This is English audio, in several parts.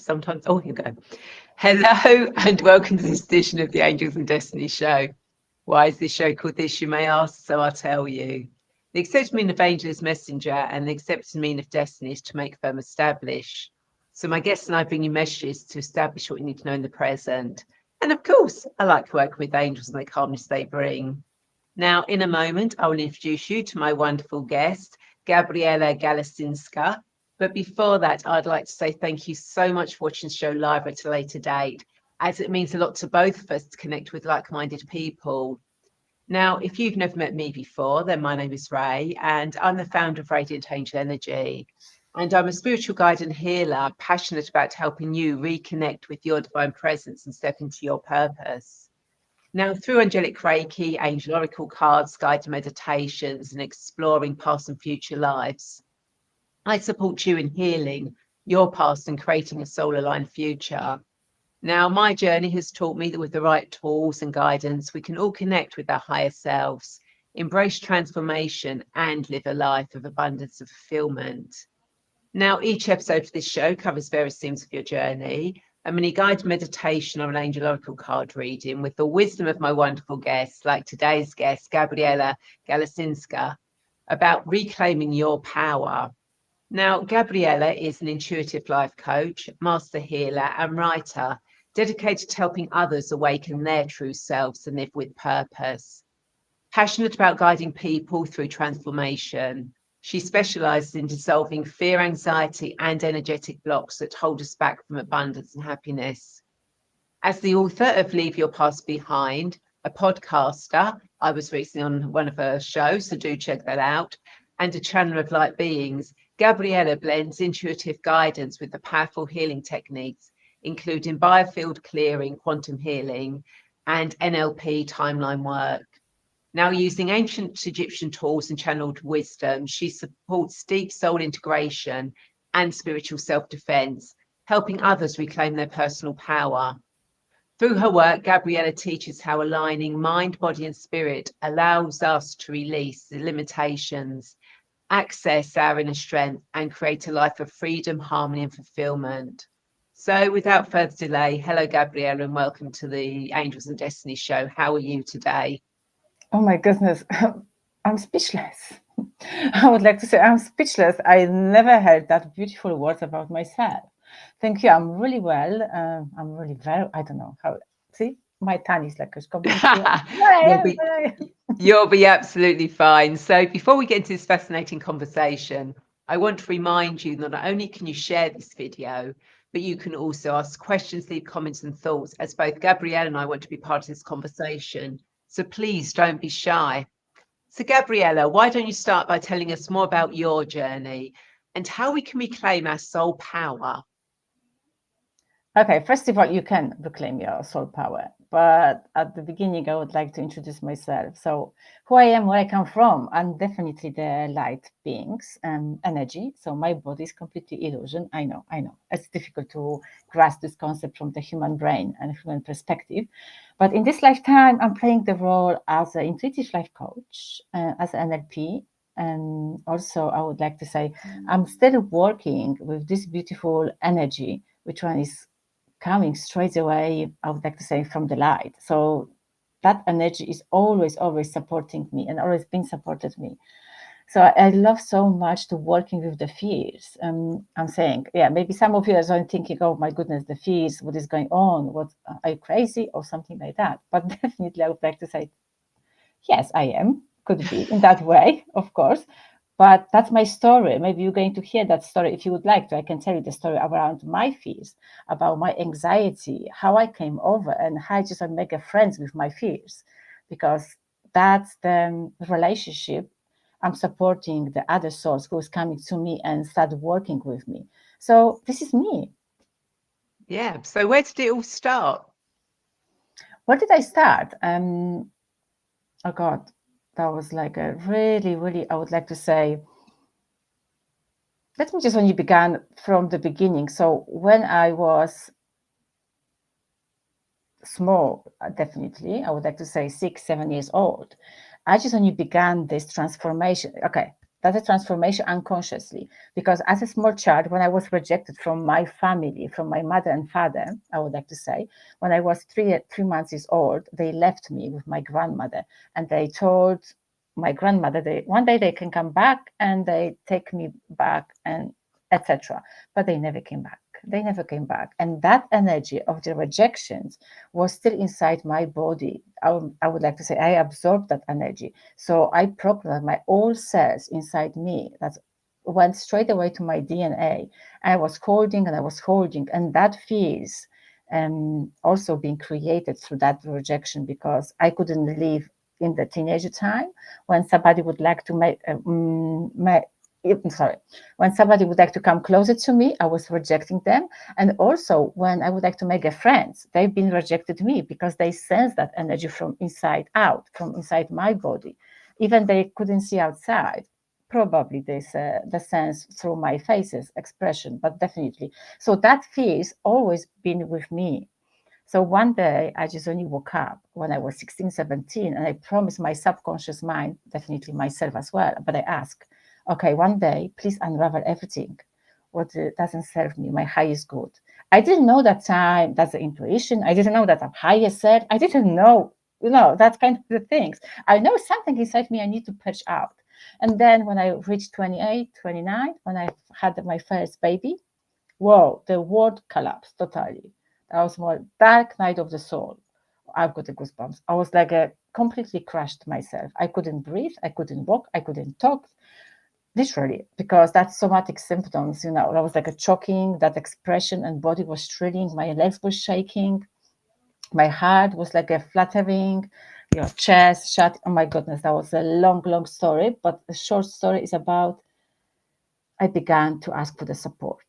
sometimes. Oh, here we go. Hello and welcome to this edition of the Angels and Destiny show. Why is this show called this, you may ask? So I'll tell you. The accepted meaning of angel is messenger, and the accepted meaning of destiny is to make, firm, establish. So my guests and I bring you messages to establish what you need to know in the present. And of course, I like working with angels and the calmness they bring. Now, in a moment, I will introduce you to my wonderful guest, Gabriela Galasinska. But before that, I'd like to say thank you so much for watching the show live at a later date, as it means a lot to both of us to connect with like-minded people. Now, if you've never met me before, then my name is Ray, and I'm the founder of Radiant Angel Energy. And I'm a spiritual guide and healer, passionate about helping you reconnect with your divine presence and step into your purpose. Now, through angelic Reiki, angel oracle cards, guided meditations, and exploring past and future lives, I support you in healing your past and creating a soul-aligned future. Now, my journey has taught me that with the right tools and guidance, we can all connect with our higher selves, embrace transformation, and live a life of abundance and fulfillment. Now, each episode of this show covers various themes of your journey, a mini guided meditation or an angel oracle card reading with the wisdom of my wonderful guests, like today's guest, Gabriela Galasinska, about reclaiming your power. Now, Gabriela is an intuitive life coach, master healer, and writer dedicated to helping others awaken their true selves and live with purpose. Passionate about guiding people through transformation, she specializes in dissolving fear, anxiety, and energetic blocks that hold us back from abundance and happiness. As the author of Leave Your Past Behind, a podcaster, I was recently on one of her shows, so do check that out, and a channeler of light beings, Gabriela blends intuitive guidance with the powerful healing techniques, including biofield clearing, quantum healing, and NLP timeline work. Now, using ancient Egyptian tools and channeled wisdom, she supports deep soul integration and spiritual self-defense, helping others reclaim their personal power. Through her work, Gabriela teaches how aligning mind, body, and spirit allows us to release the limitations, access our inner strength, and create a life of freedom, harmony, and fulfillment. So, without further delay, hello, Gabriela, and welcome to the Angels and Destiny show. How are you today? Oh my goodness, I'm speechless. I would like to say I'm speechless. I never heard that beautiful words about myself. Thank you. I'm really well. I'm really very, I don't know how, see, my tongue is like a completely, you'll be you'll be absolutely fine. So before we get into this fascinating conversation, I want to remind you that not only can you share this video, but you can also ask questions, leave comments and thoughts, as both Gabrielle and I want to be part of this conversation. So please don't be shy. So Gabriela, why don't you start by telling us more about your journey and how we can reclaim our soul power? Okay, first of all, you can reclaim your soul power. But at the beginning, I would like to introduce myself. So who I am, where I come from, I'm definitely the light beings and energy. So my body is completely illusion. I know. It's difficult to grasp this concept from the human brain and human perspective. But in this lifetime, I'm playing the role as an intuitive life coach, as an NLP. And also, I would like to say, I'm still working with this beautiful energy, which one is coming straight away, I would like to say, from the light. So that energy is always supporting me and always been supported me. So I love so much to working with the fears. I'm saying, yeah, maybe some of you are thinking, oh my goodness, the fears, what is going on? What, are you crazy or something like that? But definitely I would like to say, yes, I am. Could be in that way, of course. But that's my story. Maybe you're going to hear that story if you would like to. I can tell you the story around my fears, about my anxiety, how I came over, and how I just make a friends with my fears, because that's the relationship I'm supporting the other souls who is coming to me and start working with me. So this is me. Yeah. So where did it all start? Where did I start? Oh God, that was like a really, I would like to say, let me just when you began from the beginning. So when I was small, I would like to say 6, 7 years old, I just only began this transformation. Okay, That's a transformation unconsciously. Because as a small child, when I was rejected from my family, from my mother and father, I would like to say, when I was 3 months old, they left me with my grandmother, and they told my grandmother one day they can come back and they take me back and etc. But they never came back. They never came back. And that energy of the rejections was still inside my body. I would like to say I absorbed that energy. So I programmed my all cells inside me that went straight away to my DNA. I was holding and I was holding, and that feels also being created through that rejection, because I couldn't live in the teenager time when somebody would like to when somebody would like to come closer to me, I was rejecting them. And also when I would like to make a friends, they've been rejected me because they sense that energy from inside out, from inside my body. Even they couldn't see outside. Probably this the sense through my faces expression, but definitely. So that fear's always been with me. So one day I just only woke up when I was 16, 17, and I promised my subconscious mind, definitely myself as well, but I asked, okay, one day, please unravel everything. What doesn't serve me, my highest good. I didn't know that time, that's the intuition. I didn't know that I'm highest self. I didn't know, that kind of the things. I know something inside me I need to push out. And then when I reached 28, 29, when I had my first baby, whoa, the world collapsed totally. That was more dark night of the soul. I've got the goosebumps. I was like a completely crushed myself. I couldn't breathe. I couldn't walk. I couldn't talk. Literally, because that's somatic symptoms. I was like a choking, that expression, and body was thrilling. My legs were shaking. My heart was like a fluttering. Your chest shut. Oh my goodness, that was a long, long story. But the short story is about I began to ask for the support.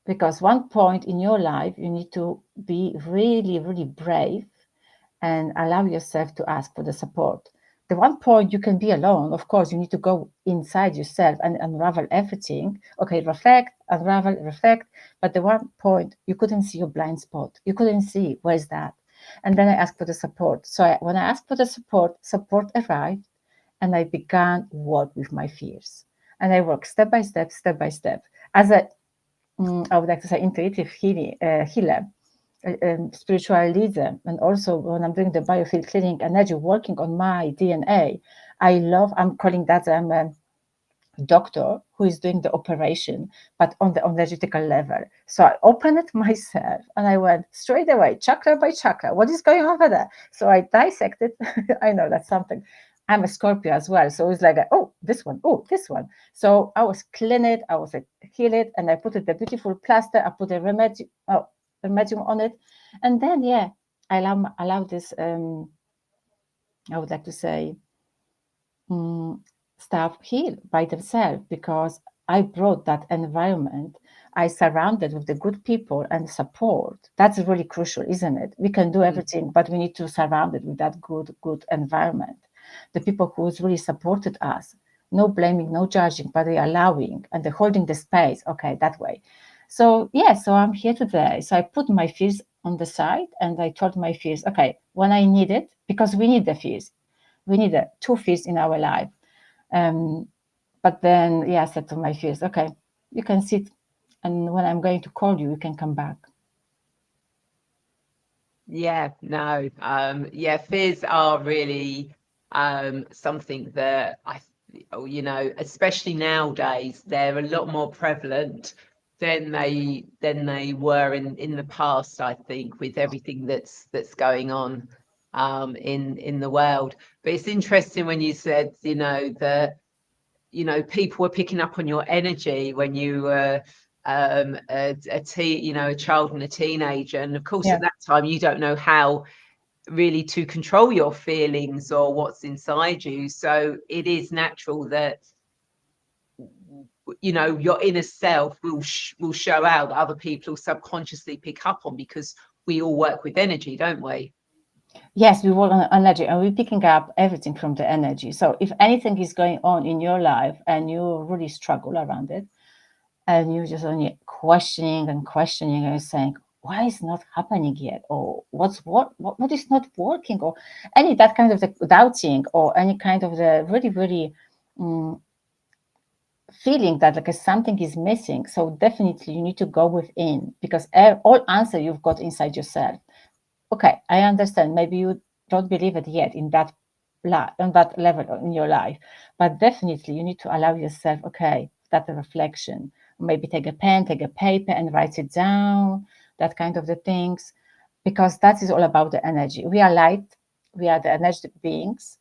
Because one point in your life, you need to be really, really brave and allow yourself to ask for the support. The one point you can be alone, of course, you need to go inside yourself and unravel everything. Okay, reflect, unravel, reflect. But the one point, you couldn't see your blind spot. You couldn't see where's that. And then I asked for the support. So when I asked for the support arrived, and I began work with my fears. And I worked step by step, step by step. As a I would like to say intuitive healer, spiritual leader, and also when I'm doing the biofield cleaning energy, working on my DNA, I'm calling that I'm a doctor who is doing the operation, but on the energetical level. So I opened it myself and I went straight away, chakra by chakra. What is going on over there? So I dissected. I know that's something. I'm a Scorpio as well. So it's like, oh, this one, oh, this one. So I was clean it, I was heal it, and I put it the beautiful plaster, I put a remedium on it. And then, yeah, I allow this, I would like to say, staff heal by themselves, because I brought that environment. I surrounded with the good people and support. That's really crucial, isn't it? We can do everything, but we need to surround it with that good environment. The people who really supported us, no blaming, no judging, but they're allowing and they're holding the space. Okay, that way. So yeah, so I'm here today. So I put my fears on the side and I told my fears, okay, when I need it, because we need the fears. We need two fears in our life. But then, yeah, I said to my fears, okay, you can sit, and when I'm going to call you, you can come back. Yeah, no. Yeah, fears are really something that especially nowadays, they're a lot more prevalent than they were in the past, I think, with everything that's going on in the world. But it's interesting when you said, that people were picking up on your energy when you were a child and a teenager, and of course at that time you don't know how really to control your feelings or what's inside you, so it is natural that your inner self will show out that other people subconsciously pick up on, because we all work with energy, don't we? Yes, we work on energy and we're picking up everything from the energy. So if anything is going on in your life and you really struggle around it, and you're just only questioning and saying, why is not happening yet? Or what is not working? Or any that kind of the doubting, or any kind of the really, really mm, feeling that like something is missing. So definitely you need to go within, because all answer you've got inside yourself. Okay, I understand. Maybe you don't believe it yet in that on that level in your life, but definitely you need to allow yourself, okay, that reflection. Maybe take a pen, take a paper, and write it down. That kind of the things, because that is all about the energy. We are light. We are the energetic beings.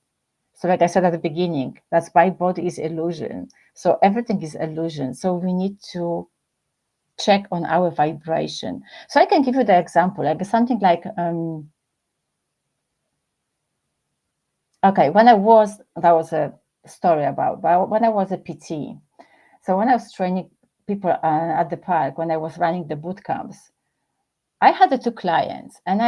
So, like I said at the beginning, that's why body is illusion. So everything is illusion. So we need to check on our vibration. So I can give you the example, like something like okay, that was a story about, but when I was a PT, so when I was training people at the park, when I was running the boot camps, I had the two clients, and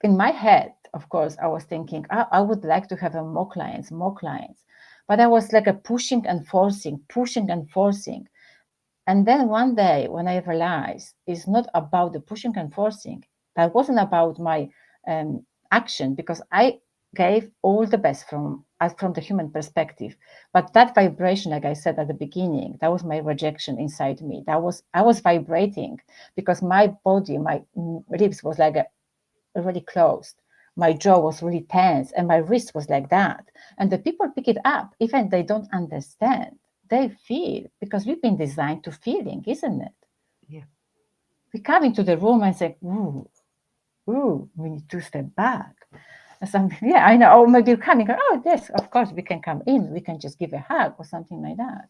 in my head, of course, I was thinking, I would like to have more clients, more clients. But I was like a pushing and forcing, pushing and forcing. And then one day when I realized it's not about the pushing and forcing, that wasn't about my action, because I gave all the best from the human perspective. But that vibration, like I said at the beginning, that was my rejection inside me. I was vibrating because my body, my lips was like really closed. My jaw was really tense and my wrist was like that. And the people pick it up, even they don't understand. They feel, because we've been designed to feeling, isn't it? Yeah. We come into the room and say, ooh, ooh, we need to step back. And something, yeah, I know. Or maybe you're coming, oh, yes, of course, we can come in. We can just give a hug or something like that.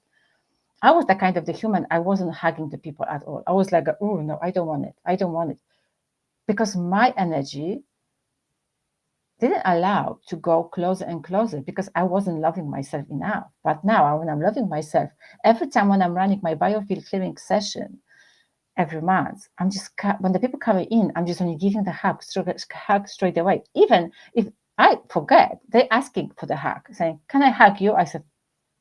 I was the kind of the human, I wasn't hugging the people at all. I was like, oh, no, I don't want it. I don't want it. Because my energy didn't allow to go closer and closer, because I wasn't loving myself enough. But now, when I'm loving myself, every time when I'm running my biofield clearing session every month, I'm just, when the people come in, I'm just only giving the hug straight away. Even if I forget, they're asking for the hug, saying, "Can I hug you?" I said,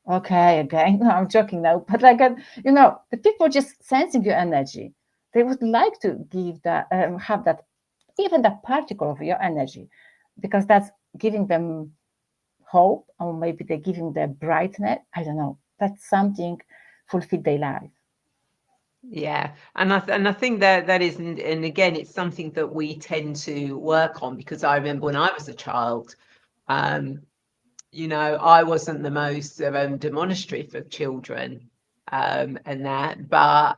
"Okay, again." No, I'm joking now, but like, the people just sensing your energy. They would like to give that, have that, even that particle of your energy, because that's giving them hope, or maybe they're giving their brightness. I don't know. That's something fulfill their life. Yeah, and I think that is, and again, it's something that we tend to work on, because I remember when I was a child, um, I wasn't the most demonstrative of children, and that, but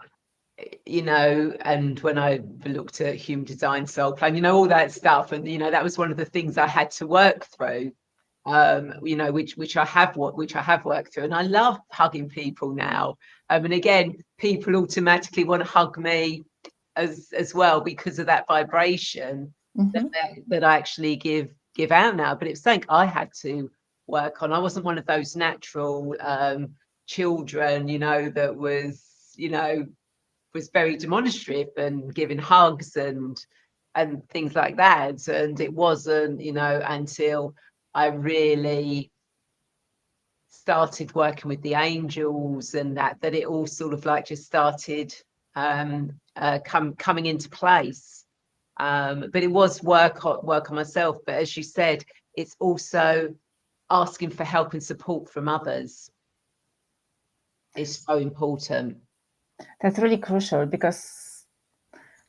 and when I looked at human design, soul plan, all that stuff, and that was one of the things I had to work through, which I have worked through, and I love hugging people now. And again, people automatically want to hug me as well, because of that vibration Mm-hmm. that I actually give out now. But it's something I had to work on. I wasn't one of those natural children, that was very demonstrative and giving hugs and things like that. And it wasn't, until I really started working with the angels and that it all sort of like just started coming into place. But it was work on myself. But as you said, it's also asking for help and support from others is so important. That's really crucial, because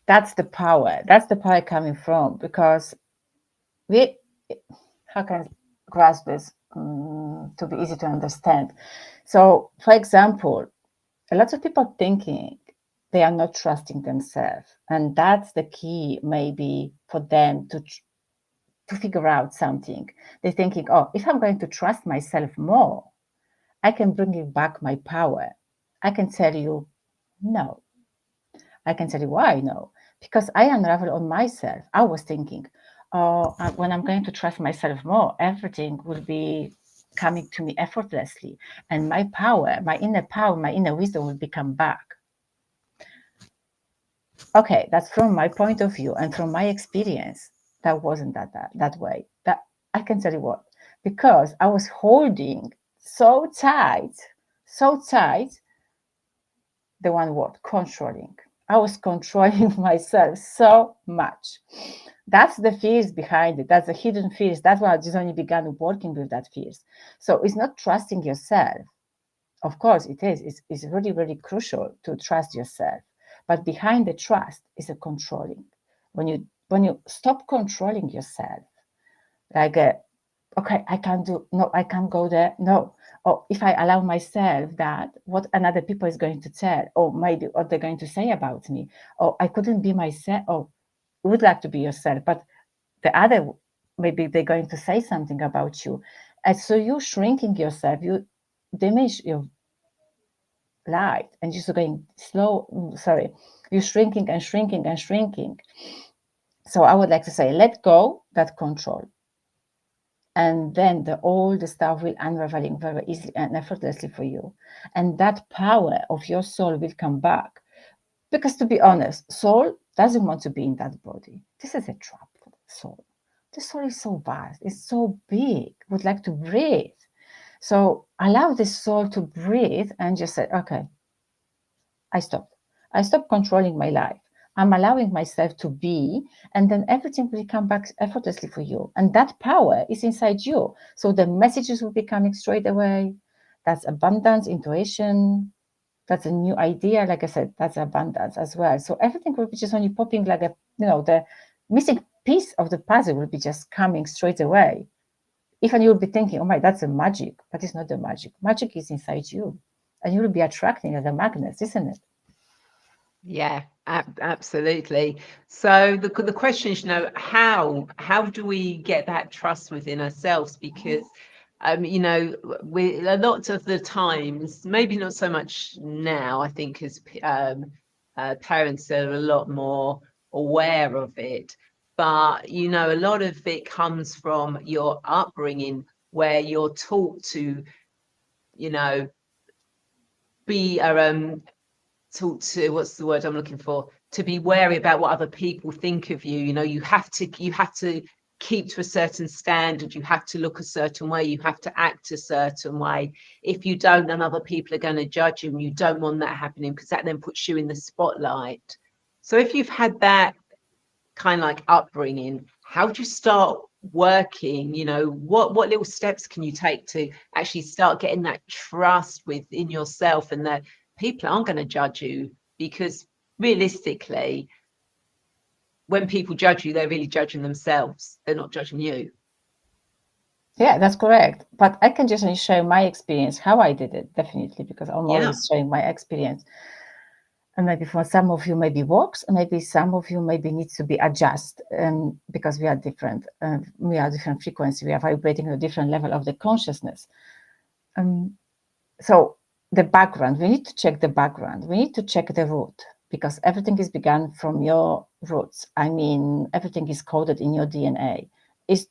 that's the power. That's the power coming from, because we, how can I grasp this to be easy to understand? So, for example, a lot of people thinking they are not trusting themselves, and that's the key maybe for them to figure out something. They're thinking, oh, if I'm going to trust myself more, I can bring it back my power. I can tell you no. I can tell you why no. Because I unravel on myself. I was thinking, oh, when I'm going to trust myself more, everything will be coming to me effortlessly. And my power, my inner wisdom will become back. Okay, that's from my point of view and from my experience. That wasn't that way. That I can tell you what, because I was holding so tight, the one word controlling. I was controlling myself so much. That's the fears behind it. That's the hidden fears. That's why I just only began working with that fears. So it's not trusting yourself. Of course, it is. It's really, really crucial to trust yourself. But behind the trust is a controlling. When you stop controlling yourself, like okay, I can't do, no, I can't go there, no. Or if I allow myself that, what another people is going to tell, or maybe what they're going to say about me, or I couldn't be myself, or would like to be yourself, but the other, maybe they're going to say something about you. And so you shrinking yourself, you diminish your light, and just going slow, you're shrinking and shrinking and shrinking. So I would like to say, let go that control. And then all the stuff will unraveling very easily and effortlessly for you. And that power of your soul will come back. Because to be honest, soul doesn't want to be in that body. This is a trap for the soul. The soul is so vast, it's so big, would like to breathe. So allow the soul to breathe and just say, okay, I stopped. I stopped controlling my life. I'm allowing myself to be, and then everything will come back effortlessly for you. And that power is inside you. So the messages will be coming straight away. That's abundance, intuition. That's a new idea. Like I said, that's abundance as well. So everything will be just only popping like the missing piece of the puzzle will be just coming straight away. Even you'll be thinking, oh my, that's a magic, but it's not the magic. Magic is inside you. And you will be attracting as a magnet, isn't it? Yeah, absolutely. So the question is, how do we get that trust within ourselves? Because we a lot of the times, maybe not so much now, I think as parents are a lot more aware of it. But a lot of it comes from your upbringing, where you're taught to, you know, be taught to, what's the word I'm looking for, to be wary about what other people think of you. You have to keep to a certain standard, you have to look a certain way, you have to act a certain way. If you don't, then other people are going to judge you, and you don't want that happening, because that then puts you in the spotlight. So if you've had that kind of like upbringing, how do you start working, what little steps can you take to actually start getting that trust within yourself, and that people aren't going to judge you? Because realistically, when people judge you, they're really judging themselves, they're not judging you. Yeah, that's correct. But I can just only share my experience, how I did it, definitely, because I'm Yeah. always sharing my experience. And maybe for some of you, maybe works, and maybe some of you maybe needs to be adjusted, because we are different. We are different frequency. We are vibrating at a different level of the consciousness. So the background, we need to check the background. We need to check the root, because everything is begun from your roots. I mean, everything is coded in your DNA. It's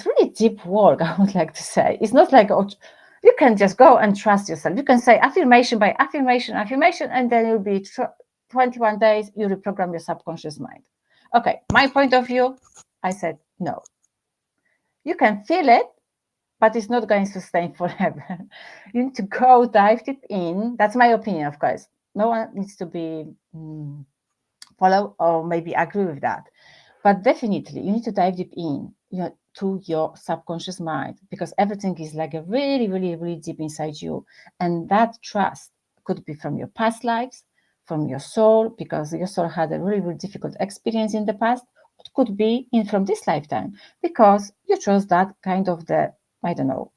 really deep work, I would like to say. It's not like, oh, you can just go and trust yourself. You can say affirmation by affirmation, and then you'll be 21 days, you reprogram your subconscious mind. Okay, my point of view, I said, no. You can feel it, but it's not going to sustain forever. You need to go dive deep in. That's my opinion, of course. No one needs to be follow or maybe agree with that. But definitely, you need to dive deep in, to your subconscious mind, because everything is like a really, really, really deep inside you. And that trust could be from your past lives, from your soul, because your soul had a really, really difficult experience in the past. It could be in from this lifetime, because you chose that kind of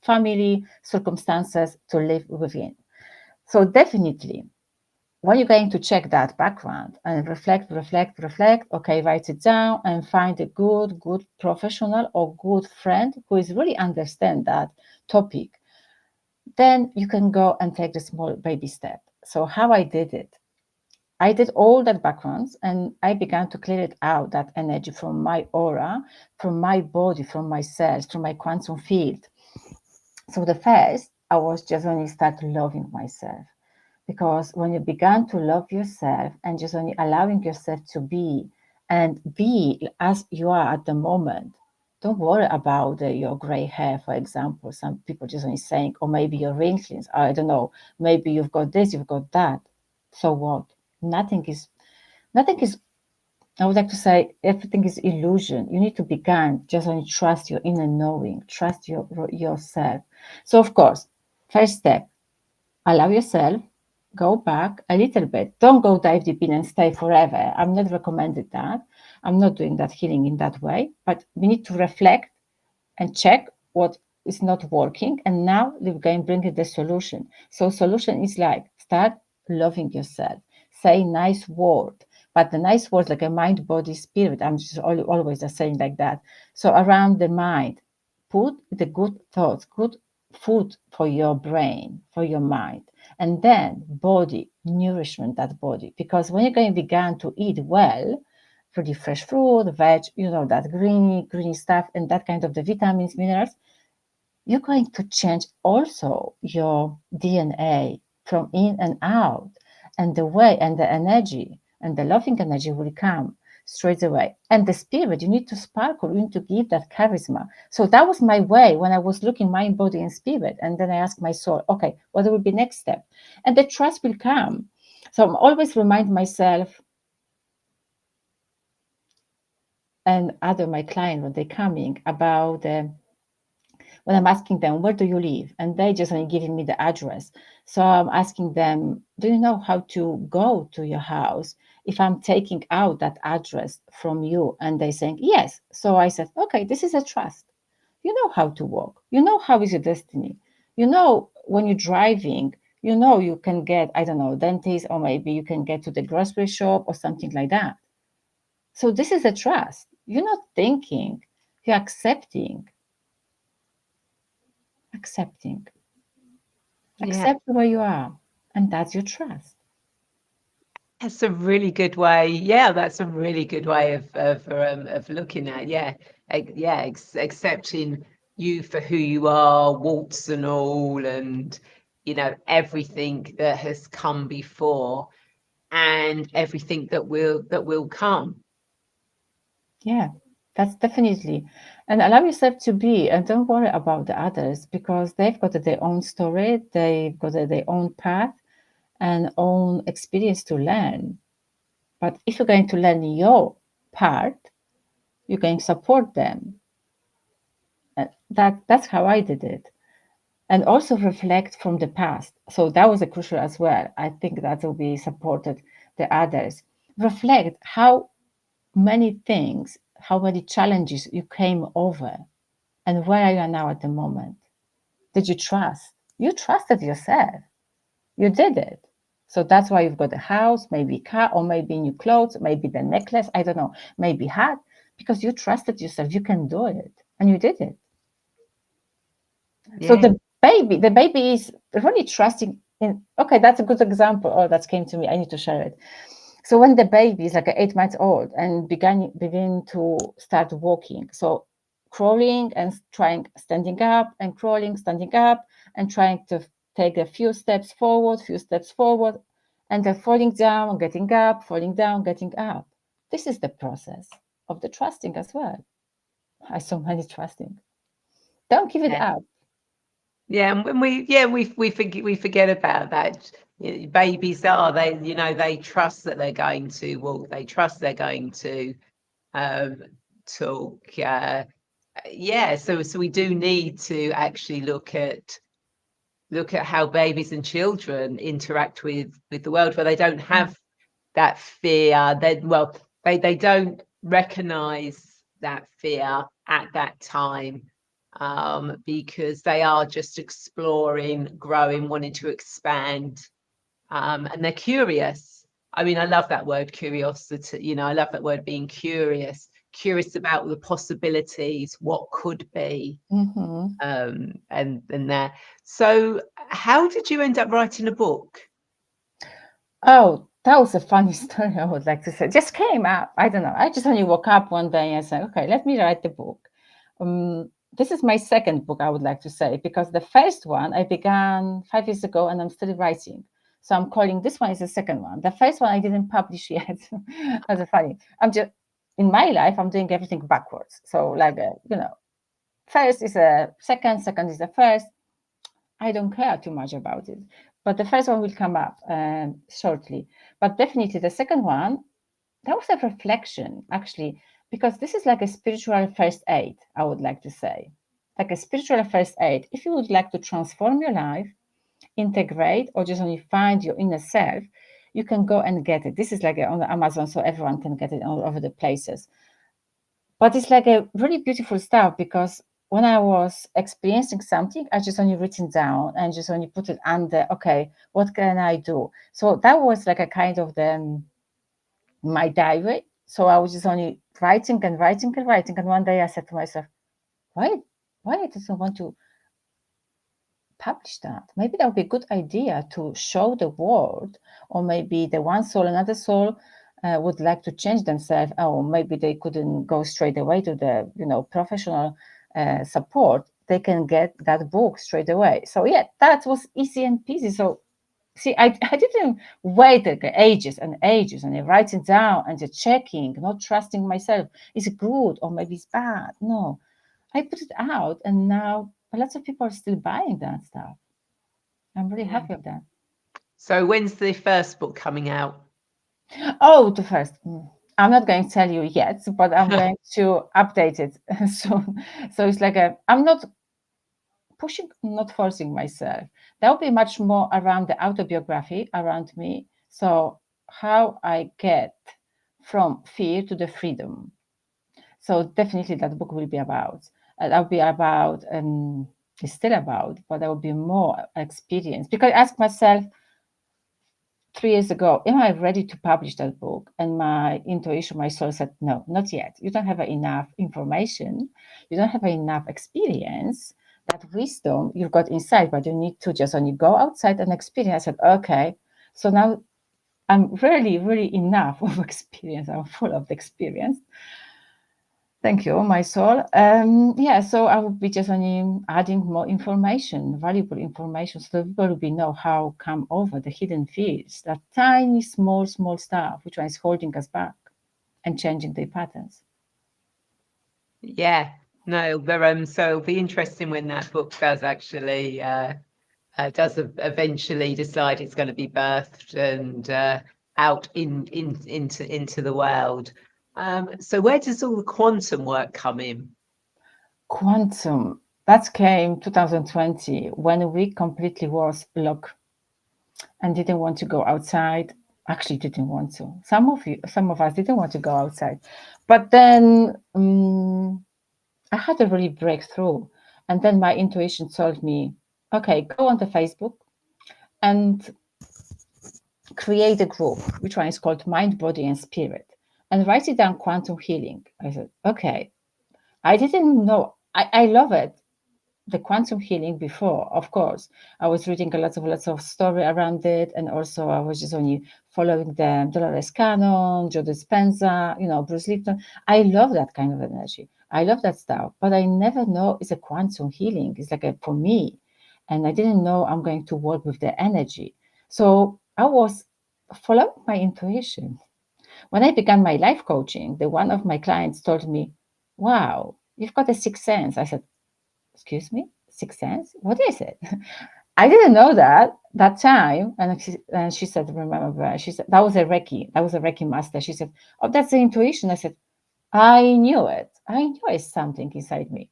family circumstances to live within. So definitely, when you're going to check that background and reflect, okay, write it down and find a good professional or good friend who is really understand that topic. Then you can go and take the small baby step. So how I did it, I did all that backgrounds, and I began to clear it out, that energy from my aura, from my body, from my cells, from my quantum field. So the first, I was just when you start loving myself. Because when you began to love yourself and just only allowing yourself to be, and be as you are at the moment, don't worry about your gray hair, for example. Some people just only saying, or maybe your wrinkles, I don't know, maybe you've got this, you've got that. So what? Nothing is I would like to say everything is illusion. You need to begin just only trust your inner knowing, trust yourself. So of course, first step, allow yourself, go back a little bit. Don't go dive deep in and stay forever. I'm not recommended that. I'm not doing that healing in that way. But we need to reflect and check what is not working. And now we're going to bring it the solution. So solution is like start loving yourself. Say nice word. But the nice words like a mind, body, spirit. I'm just always saying like that. So around the mind, put the good thoughts, good food for your brain, for your mind. And then body, nourishment that body. Because when you're going to begin to eat well, pretty fresh fruit, veg, that greeny stuff, and that kind of the vitamins, minerals, you're going to change also your DNA from in and out, and the way and the energy and the loving energy will come straight away. And the spirit, you need to sparkle, you need to give that charisma. So that was my way when I was looking mind, body, and spirit. And then I asked my soul, okay, what will be next step? And the trust will come. So I'm always remind myself and other my client when they're coming about when I'm asking them where do you live, and they just only giving me the address. So I'm asking them, do you know how to go to your house if I'm taking out that address from you? And they saying yes. So I said, okay, this is a trust. You know how to walk. You know how is your destiny. You know when you're driving. You know you can get, I don't know, dentist, or maybe you can get to the grocery shop or something like that. So this is a trust. You're not thinking, you're accepting, Yeah, accept where you are. And that's your trust. that's a really good way. Yeah, that's a really good way of looking at. Yeah, accepting you for who you are, warts and all, and everything that has come before, and everything that will come. Yeah, that's definitely. And allow yourself to be, and don't worry about the others because they've got their own story, they've got their own path and own experience to learn. But if you're going to learn your part, you're going to support them. That's how I did it. And also reflect from the past. So that was a crucial as well. I think that will be supported the others. Reflect how many things, how many challenges you came over, and where are you now at the moment? Did you trust? You trusted yourself. You did it. So that's why you've got a house, maybe car, or maybe new clothes, maybe the necklace, I don't know, maybe hat, because you trusted yourself. You can do it. And you did it. So Yeah, the baby is really trusting in, okay, that's a good example. Oh, that came to me. I need to share it. So when the baby is like 8 months old and begin to start walking, so crawling and trying standing up and crawling, standing up and trying to take a few steps forward, and then falling down, getting up, falling down, getting up. This is the process of the trusting as well. I so many trusting. Don't give it yeah, up. yeah. And when we forget about that. Babies are they trust that they're going to walk. They trust they're going to um, talk. Yeah, so we do need to actually look at how babies and children interact with the world, where they don't have that fear. They don't recognize that fear at that time, because they are just exploring, growing, wanting to expand, and they're curious. I mean, I love that word curiosity. I love that word, being curious about the possibilities, what could be, Mm-hmm. and that. So, how did you end up writing a book? Oh, that was a funny story I would like to say. Just came up. I don't know. I just only woke up one day and said, okay, let me write the book. This is my second book, I would like to say, because the first one I began 5 years ago and I'm still writing. So I'm calling this one is the second one. The first one I didn't publish yet. That's funny. I'm just in my life, I'm doing everything backwards. So like, first is a second, second is the first. I don't care too much about it. But the first one will come up shortly. But definitely the second one, that was a reflection, actually, because this is like a spiritual first aid, I would like to say. Like a spiritual first aid. If you would like to transform your life, integrate, or just only find your inner self, you can go and get it. This is like on Amazon, so everyone can get it all over the places. But it's like a really beautiful stuff, because when I was experiencing something, I just only written down and just only put it under, okay, what can I do? So that was like a kind of my diary. So I was just only writing and writing and writing. And one day I said to myself, why I don't want to publish that? Maybe that would be a good idea to show the world, or maybe the one soul, another soul would like to change themselves, or maybe they couldn't go straight away to the professional support. They can get that book straight away. So yeah, that was easy and peasy. So see, I didn't wait like ages and ages and writing down and just checking, not trusting myself. Is it good or maybe it's bad? No, I put it out, and now lots of people are still buying that stuff. I'm really happy with that. So when's the first book coming out? Oh, the first. I'm not going to tell you yet, but I'm going to update it soon. So it's like I'm not pushing, not forcing myself. That will be much more around the autobiography around me. So how I get from fear to the freedom. So definitely that book will be about. That will be about, it's still about, but there will be more experience. Because I asked myself 3 years ago, am I ready to publish that book? And my intuition, my soul said, no, not yet. You don't have enough information. You don't have enough experience. That wisdom you've got inside, but you need to just only go outside and experience. I said, okay. So now I'm really, really enough of experience. I'm full of experience. Thank you, my soul. Yeah, so I will be just only adding more information, valuable information, so that people will know how come over the hidden fears, that tiny, small stuff which is holding us back and changing their patterns. Yeah, no, so it'll be interesting when that book does actually eventually decide it's going to be birthed and out into the world. So where does all the quantum work come in? Quantum, that came 2020 when we completely was locked and didn't want to go outside. Actually didn't want to. Some of us didn't want to go outside. But then I had a really breakthrough. And then my intuition told me, okay, go on the Facebook and create a group, which one is called Mind, Body, and Spirit, and write it down, quantum healing. I said, okay. I didn't know. I love it, the quantum healing before, of course. I was reading lots of story around it, and also I was just only following the Dolores Cannon, Joe Dispenza, Bruce Lipton. I love that kind of energy. I love that stuff, but I never know it's a quantum healing. It's like for me, and I didn't know I'm going to work with the energy. So I was following my intuition. When I began my life coaching, the one of my clients told me, "Wow, you've got a sixth sense." I said, excuse me, sixth sense? What is it? I didn't know that time. And she said, remember, she said, that was a Reiki master. She said, oh, that's the intuition. I said, I knew it. I knew it's something inside me.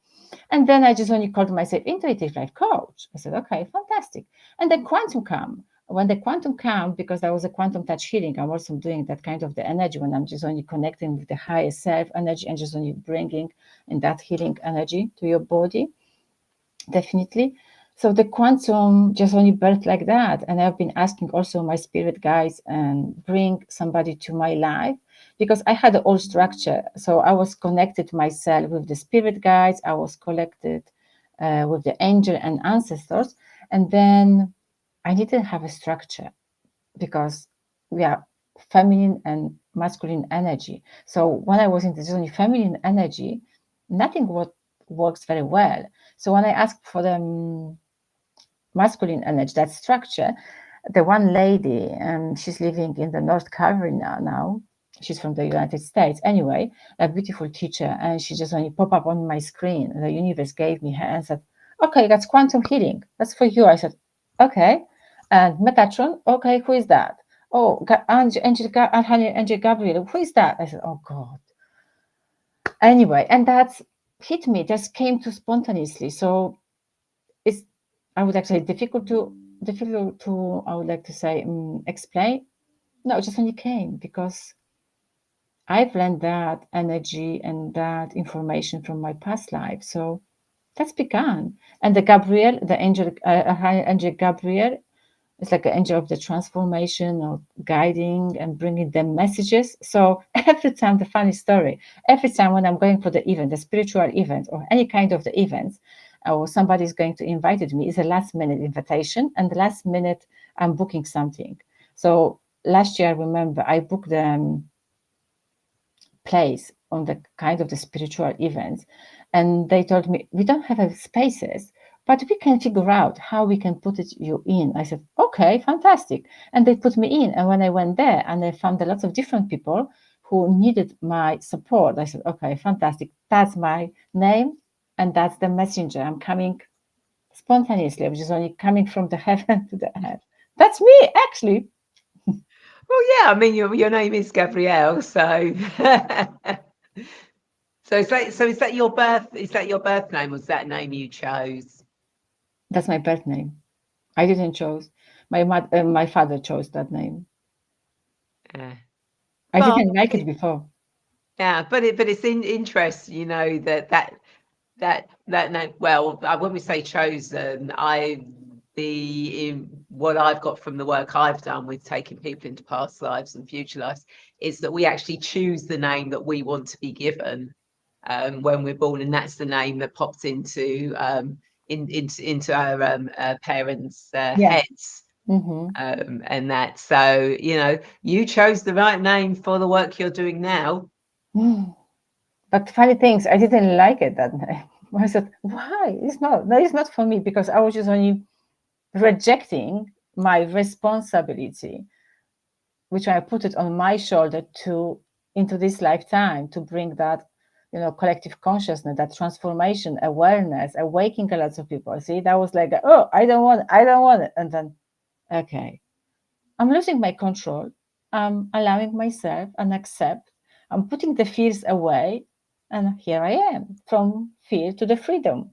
And then I just only called myself intuitive life coach. I said, okay, fantastic. And then quantum come. When the quantum come, because I was a quantum touch healing, I'm also doing that kind of the energy when I'm just only connecting with the higher self energy and just only bringing in that healing energy to your body. Definitely. So the quantum just only birthed like that. And I've been asking also my spirit guides and bring somebody to my life, because I had the old structure. So I was connected myself with the spirit guides. I was connected with the angel and ancestors. And then I didn't have a structure, because we are feminine and masculine energy. So when I was in the only feminine energy, nothing works very well. So when I asked for the masculine energy, that structure, the one lady, she's living in the North Carolina now. She's from the United States. Anyway, a beautiful teacher, and she just only pop up on my screen. The universe gave me her and said, okay, that's quantum healing. That's for you. I said, okay. And Metatron, okay, who is that? Oh, Angel Gabriel, who is that? I said, oh God. Anyway, and that's hit me, just came to spontaneously. So it's, I would actually difficult to, I would like to say, explain. No, it just only came because I've learned that energy and that information from my past life. So that's begun. And the Gabriel, the angel, angel Gabriel, it's like an angel of the transformation or guiding and bringing them messages. So every time, the funny story, every time when I'm going for the event, the spiritual event or any kind of the events, or somebody is going to invite me, it's a last minute invitation, and the last minute I'm booking something. So last year, I remember I booked the place on the kind of the spiritual events, and they told me we don't have spaces, but we can figure out how we can put it you in. I said okay, fantastic, and they put me in. And when I went there and I found a lot of different people who needed my support, I said okay, fantastic, that's my name and that's the messenger. I'm coming spontaneously, which is only coming from the heaven to the earth. That's me actually. Well, yeah, I mean, your name is Gabrielle, so so is that your birth name? Was that name you chose? That's my birth name. I didn't choose. My father chose that name. Yeah. I But didn't like it before. yeah, but it's interesting, you know, that name. Well, when we say chosen, what I've got from the work I've done with taking people into past lives and future lives is that we actually choose the name that we want to be given when we're born, and that's the name that pops into our parents' Yeah. heads. Hmm. And that, so you know, you chose the right name for the work you're doing now. But funny things, I didn't like it that name. I said, why? It's not. No, it's not for me because I was just only rejecting my responsibility, which I put it on my shoulder to into this lifetime to bring that, collective consciousness, that transformation, awareness, awakening a lot of people. See, that was like, oh, I don't want it, and then okay, I'm losing my control. I'm allowing myself and accept. I'm putting the fears away. And here I am from fear to the freedom.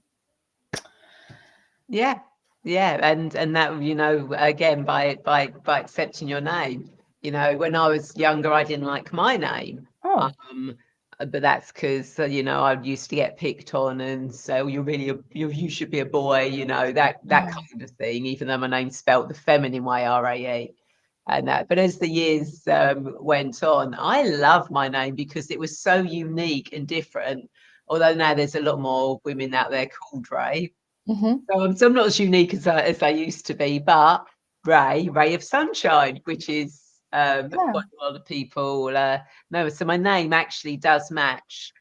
Yeah, yeah, and that, you know, again, by accepting your name. You know, when I was younger, I didn't like my name. Oh, Um, but that's because you know, I used to get picked on and say, "Oh, you should be a boy," you know, that yeah. kind of thing. Even though my name's spelt the feminine way, Rae, and that. But as the years went on, I love my name because it was so unique and different. Although now there's a lot more women out there called Ray. Hmm. So I'm not as unique as I used to be, but Ray of Sunshine, which is Yeah. what a lot of people know. So my name actually does match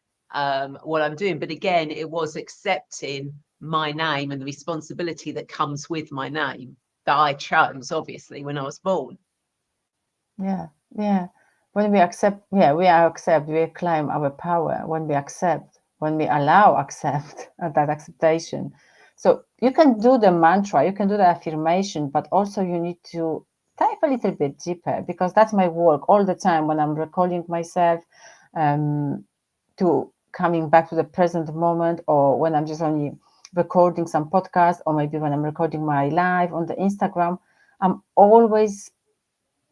what I'm doing. But again, it was accepting my name and the responsibility that comes with my name that I chose, obviously, when I was born. Yeah. Yeah. When we accept, yeah, we accept, we claim our power. When we accept, when we allow accept that acceptation. So you can do the mantra, you can do the affirmation, but also you need to dive a little bit deeper because that's my work all the time when I'm recalling myself. To coming back to the present moment, or when I'm just only recording some podcast, or maybe when I'm recording my live on the Instagram, I'm always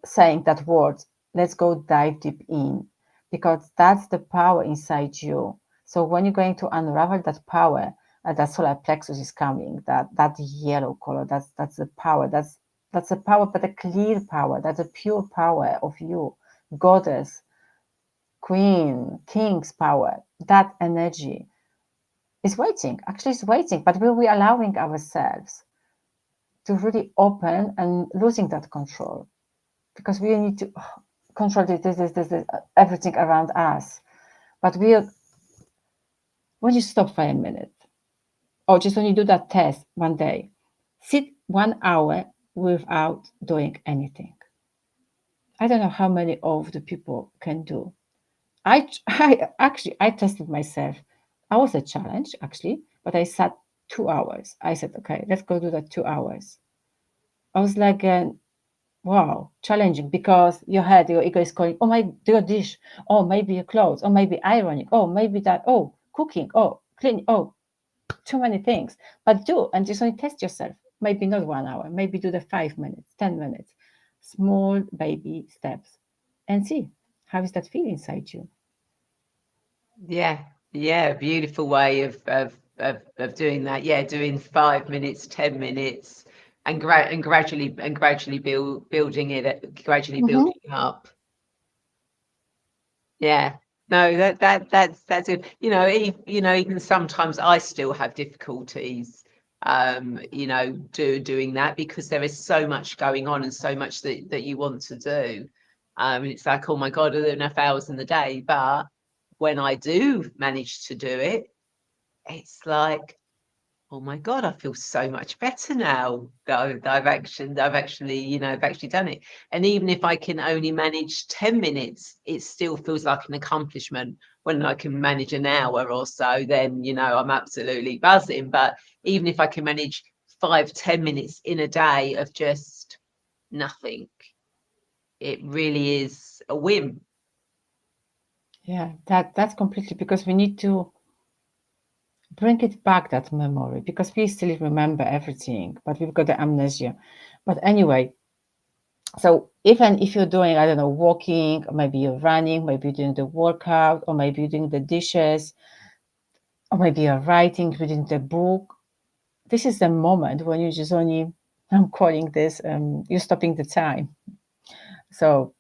saying that word, let's go dive deep in, because that's the power inside you. So when you're going to unravel that power, that solar plexus is coming, that yellow color, that's the power, that's the power, but a clear power, that's a pure power of you, goddess, queen, king's power. That energy is waiting, actually is waiting, but will we allowing ourselves to really open and losing that control? Because we need to control this, everything around us. But when you stop for a minute, or just when you do that test one day, sit 1 hour without doing anything. I don't know how many of the people can do. I tested myself. I was a challenge actually, but I sat 2 hours. I said, okay, let's go do that 2 hours. I was like, wow, challenging, because your head, your ego is going, oh, my, your dish, oh, maybe your clothes, or maybe ironing, oh, maybe that, oh, cooking, oh, cleaning, oh, too many things. But do, and just only test yourself. Maybe not 1 hour, maybe do the 5 minutes, 10 minutes, small baby steps, and see how is that feel inside you. Yeah, beautiful way of doing that. Yeah, doing 5 minutes, 10 minutes, and gradually building it, gradually Mm-hmm. building up. Yeah. No, that's it. Even sometimes I still have difficulties, doing that, because there is so much going on and so much that you want to do. And it's like, oh my God, are there enough hours in the day? But when I do manage to do it, it's like, oh my God, I feel so much better now that I've actually done it. And even if I can only manage 10 minutes, it still feels like an accomplishment. When I can manage an hour or so, then, I'm absolutely buzzing. But even if I can manage 5, 10 minutes in a day of just nothing, it really is a win. Yeah, that's completely, because we need to bring it back, that memory, because we still remember everything, but we've got the amnesia. But anyway, so even if you're doing, I don't know, walking, or maybe you're running, maybe you're doing the workout, or maybe you're doing the dishes, or maybe you're writing, reading the book, this is the moment when you just only, I'm calling this, you're stopping the time. So,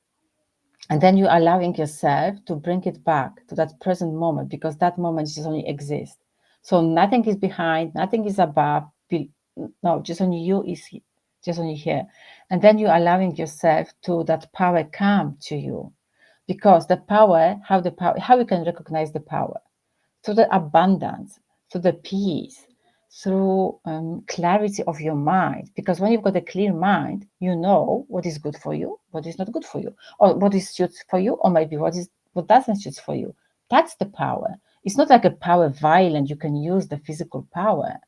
and then you're allowing yourself to bring it back to that present moment, because that moment just only exists. So nothing is behind, nothing is above. No, just only you is just only here. And then you're allowing yourself to that power come to you, because the power, how you can recognize the power, through the abundance, through the peace, through clarity of your mind. Because when you've got a clear mind, you know what is good for you, what is not good for you, or what is suits for you, or maybe what doesn't suit for you. That's the power. It's not like a power violent. You can use the physical power.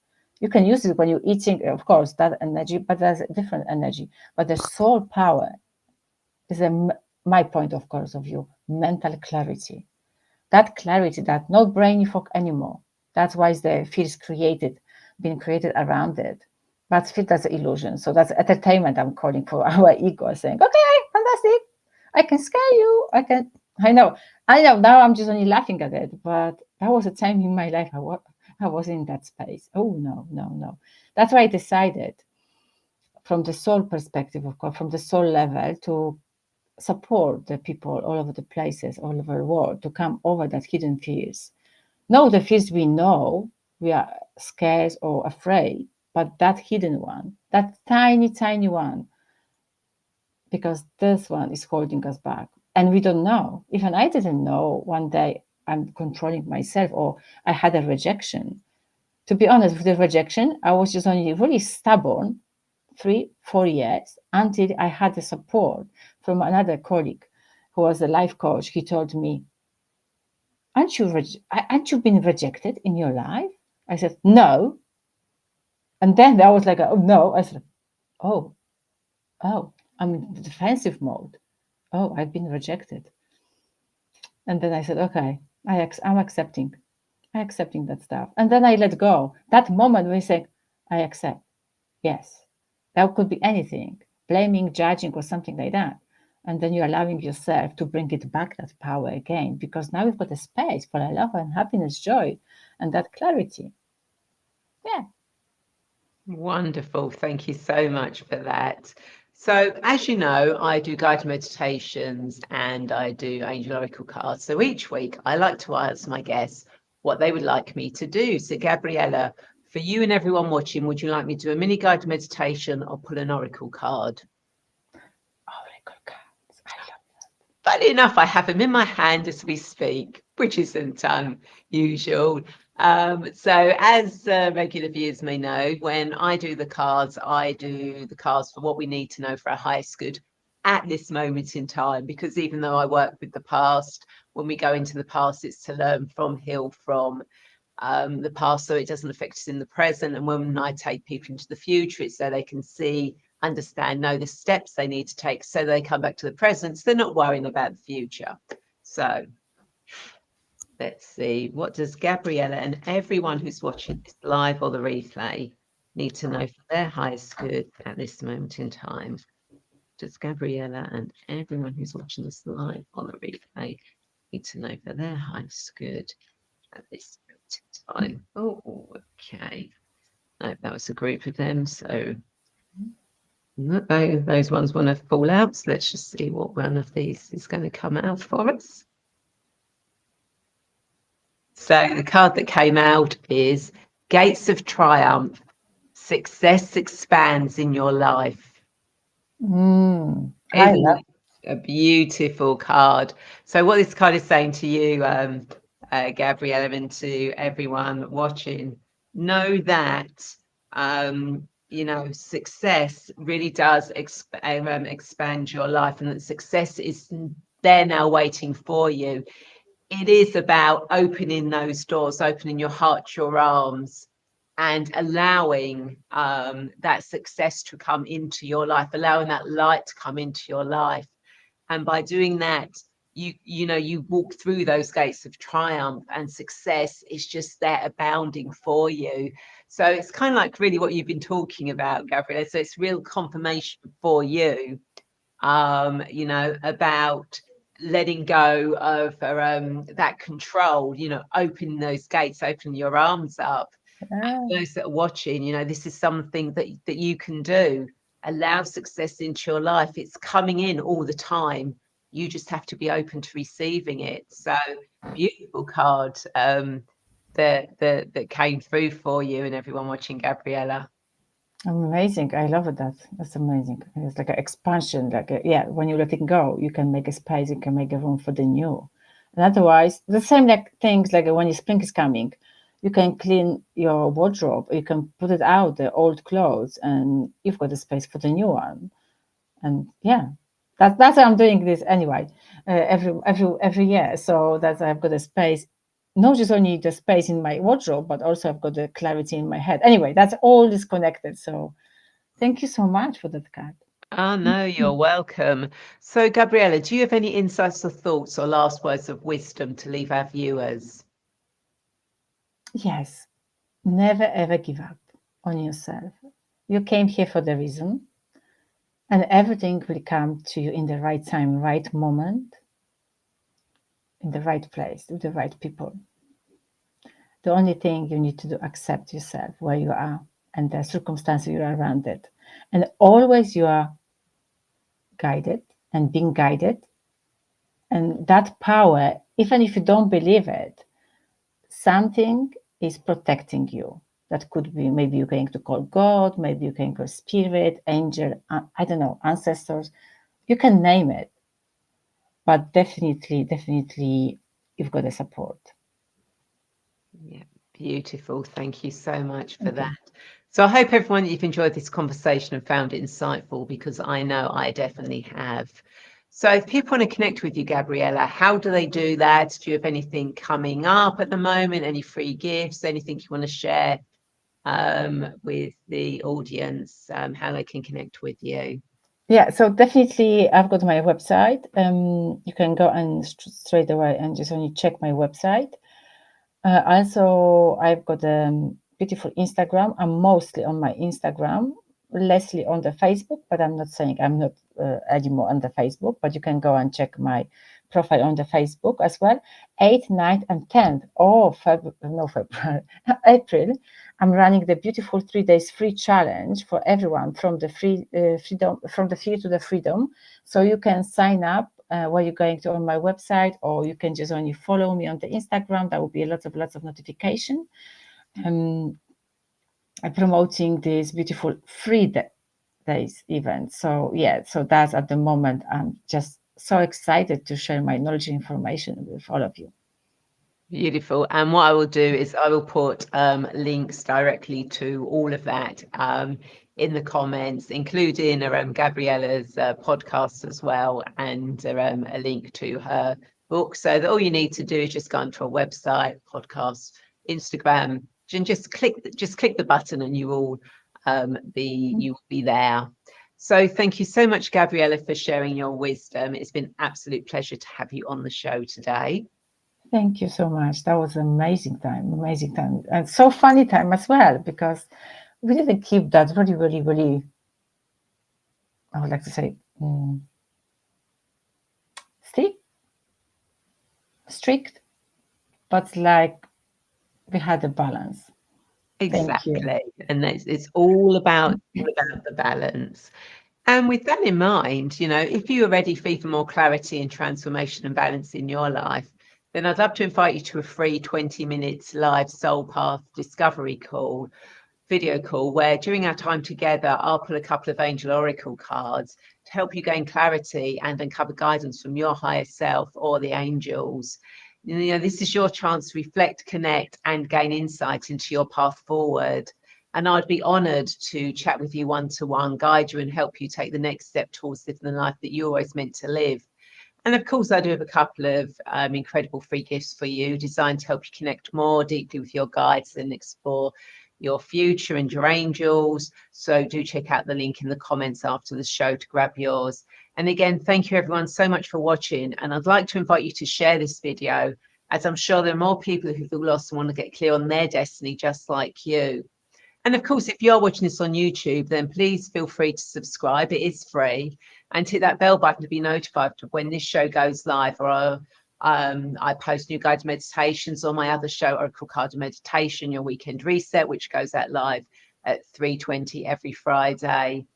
You can use it when you're eating, of course, that energy, but there's a different energy. But the soul power is my point, of course, of view, mental clarity, that clarity, that not brainy fog anymore. That's why the fears been created around it. But fear, that's an illusion. So that's entertainment, I'm calling for our ego, saying, okay, fantastic. I can scare you. I know. Now I'm just only laughing at it. But that was a time in my life I was in that space. Oh, no, no, no. That's why I decided, from the soul perspective, of course, from the soul level, to support the people all over the places, all over the world, to come over that hidden fears. No, the fears we know, we are scared or afraid, but that hidden one, that tiny, tiny one, because this one is holding us back. And we don't know. Even I didn't know one day I'm controlling myself, or I had a rejection. To be honest, with the rejection, I was just only really stubborn 3, 4 years, until I had the support from another colleague who was a life coach. He told me, aren't you been rejected in your life? I said, no. And then I was like, oh, no. I said, oh, oh, I'm in defensive mode. Oh, I've been rejected. And then I said, okay, I'm accepting. I'm accepting that stuff. And then I let go. That moment when you say, I accept. Yes. That could be anything, blaming, judging, or something like that. And then you're allowing yourself to bring it back, that power again, because now you've got a space for love and happiness, joy, and that clarity. Yeah. Wonderful. Thank you so much for that. So, as you know, I do guided meditations and I do angel oracle cards. So each week I like to ask my guests what they would like me to do. So, Gabriella, for you and everyone watching, would you like me to do a mini guided meditation or pull an oracle card? Oracle cards. I love. Funny enough, I have them in my hand as we speak, which isn't unusual. So, as regular viewers may know, when I do the cards, I do the cards for what we need to know for our highest good at this moment in time. Because even though I work with the past, when we go into the past, it's to learn from, heal from the past, so it doesn't affect us in the present. And when I take people into the future, it's so they can see know the steps they need to take so they come back to the present. So they're not worrying about the future. So let's see, what does Gabriela and everyone who's watching this live or the replay need to know for their highest good at this moment in time? Does Gabriela and everyone who's watching this live or the replay need to know for their highest good at this moment in time? Oh, okay. No, that was a group of them, so those ones want to fall out. So let's just see what one of these is going to come out for us. So the card that came out is Gates of Triumph. Success expands in your life. I love a beautiful card. So what this card is saying to you, Gabriella, and to everyone watching, know that success really does expand your life, and that success is there now waiting for you. It is about opening those doors, opening your heart, your arms, and allowing that success to come into your life, allowing that light to come into your life. And by doing that, you walk through those gates of triumph, and success is just there abounding for you. So it's kind of like really what you've been talking about, Gabriella. So it's real confirmation for you, about letting go of that control, opening those gates, opening your arms up. Those that are watching, this is something that you can do. Allow success into your life. It's coming in all the time. You just have to be open to receiving it. So beautiful card that came through for you and everyone watching, Gabriella. Amazing. I love that. That's amazing. It's like an expansion. When you're letting go, you can make a space, you can make a room for the new. And otherwise, the same like things like when spring is coming, you can clean your wardrobe, you can put it out, the old clothes, and you've got a space for the new one. And that's why I'm doing this anyway, every year. So that I've got a space, not just only the space in my wardrobe, but also I've got the clarity in my head. Anyway, that's all is connected. So thank you so much for that card. Oh, no, you're welcome. So, Gabriella, do you have any insights or thoughts or last words of wisdom to leave our viewers? Yes, never ever give up on yourself. You came here for the reason, and everything will come to you in the right time, right moment, in the right place, with the right people. The only thing you need to do, accept yourself where you are and the circumstances you are around it. And always you are guided and being guided. And that power, even if you don't believe it, something is protecting you. That could be, maybe you're going to call God, maybe you can call spirit, angel, I don't know, ancestors. You can name it. But definitely, you've got a support. Yeah, beautiful. Thank you so much for that. So I hope everyone, you've enjoyed this conversation and found it insightful, because I know I definitely have. So if people want to connect with you, Gabriella, how do they do that? Do you have anything coming up at the moment? Any free gifts? Anything you want to share with the audience? How they can connect with you? Yeah, so definitely I've got my website. You can go and straight away and just only check my website. Also, I've got a beautiful Instagram. I'm mostly on my Instagram, lessly on the Facebook, but I'm not saying I'm not anymore on the Facebook, but you can go and check my profile on the Facebook as well. 8th, 9th, and 10th of February, April, I'm running the beautiful 3 days free challenge for everyone from the freedom, from the fear to the freedom. So you can sign up where you're going to on my website, or you can just only follow me on the Instagram. That will be lots of notification. I'm promoting this beautiful free days event. So so that's at the moment. I'm just so excited to share my knowledge and information with all of you. Beautiful. And what I will do is I will put links directly to all of that in the comments, including Gabriella's podcast as well, and a link to her book. So that all you need to do is just go onto a website, podcast, Instagram, and just click the button, and you will be there. So thank you so much, Gabriela, for sharing your wisdom. It's been an absolute pleasure to have you on the show today. Thank you so much. That was amazing time, and so funny time as well, because we didn't keep that really, really, really, I would like to say, strict, but like we had a balance. Exactly. And it's all about the balance. And with that in mind, you know, if you are ready for even more clarity and transformation and balance in your life, then I'd love to invite you to a free 20 minutes live Soul Path discovery video call, where during our time together, I'll pull a couple of angel oracle cards to help you gain clarity and uncover guidance from your higher self or the angels. You know, this is your chance to reflect, connect, and gain insight into your path forward. And I'd be honoured to chat with you one-to-one, guide you and help you take the next step towards living the life that you're always meant to live. And of course, I do have a couple of incredible free gifts for you, designed to help you connect more deeply with your guides and explore your future and your angels. So do check out the link in the comments after the show to grab yours. And again, thank you everyone so much for watching. And I'd like to invite you to share this video, as I'm sure there are more people who feel lost and want to get clear on their destiny just like you. And of course, if you're watching this on YouTube, then please feel free to subscribe. It is free. And hit that bell button to be notified when this show goes live, or I post new guided meditations, or my other show, Oracle Card Meditation, Your Weekend Reset, which goes out live at 3:20 every Friday.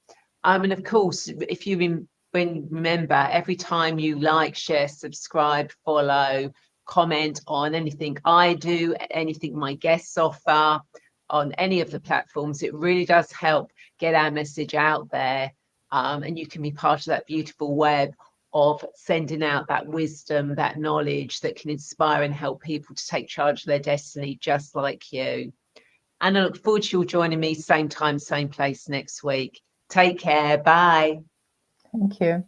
And of course, if you remember, every time you like, share, subscribe, follow, comment on anything I do, anything my guests offer on any of the platforms, it really does help get our message out there. And you can be part of that beautiful web of sending out that wisdom, that knowledge that can inspire and help people to take charge of their destiny just like you. And I look forward to you joining me same time, same place next week. Take care. Bye. Thank you.